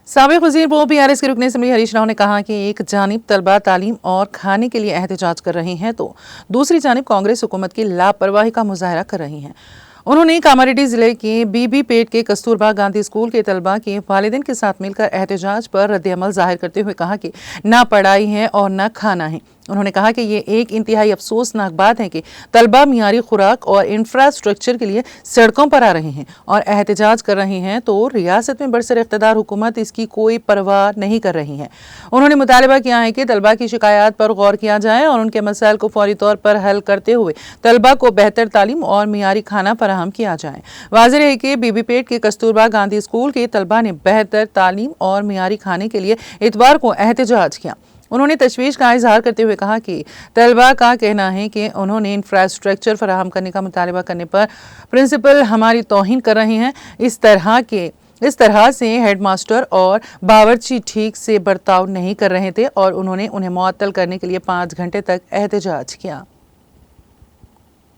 साबिक वज़ीर वो PRS के रुकने असम्बली हरीश राव ने कहा कि एक जानिब तलबा तालीम और खाने के लिए एहतजाज कर रहे हैं तो दूसरी जानिब कांग्रेस हुकूमत की लापरवाही का मुजाहरा कर रही है। उन्होंने कामारेड्डी जिले के बीबी पेट के कस्तूरबा गांधी स्कूल के तलबा के वालिदैन के साथ मिलकर एहतजाज पर रद्द-ए-अमल जाहिर करते हुए कहा कि ना पढ़ाई है और ना खाना है। उन्होंने कहा कि ये एक इंतहाई अफसोसनाक बात है कि तलबा मियारी खुराक और इंफ्रास्ट्रक्चर के लिए सड़कों पर आ रहे हैं और एहतजाज कर रहे हैं तो रियासत में बरसर इख्तिदार हुकूमत इसकी कोई परवाह नहीं कर रही है। उन्होंने मुतालबा किया है कि तलबा की शिकायत पर गौर किया जाए और उनके मसाइल को फौरी तौर पर हल करते हुए तलबा को बेहतर तालीम और मियारी खाना फराहम किया जाए। वाज़ेह है कि बीबी पेट के कस्तूरबा गांधी स्कूल के तलबा ने बेहतर तालीम और मियारी खाने के लिए इतवार को एहतजाज किया। उन्होंने तशवीश का इजहार करते हुए कहा कि तलबा का कहना है कि उन्होंने इंफ्रास्ट्रक्चर फराहम करने का मुतालबा करने पर प्रिंसिपल हमारी तौहीन कर रहे हैं। इस तरह से हेडमास्टर और बावर्ची ठीक से बर्ताव नहीं कर रहे थे और उन्होंने उन्हें मुअत्तल करने के लिए 5 घंटे तक एहतजाज किया।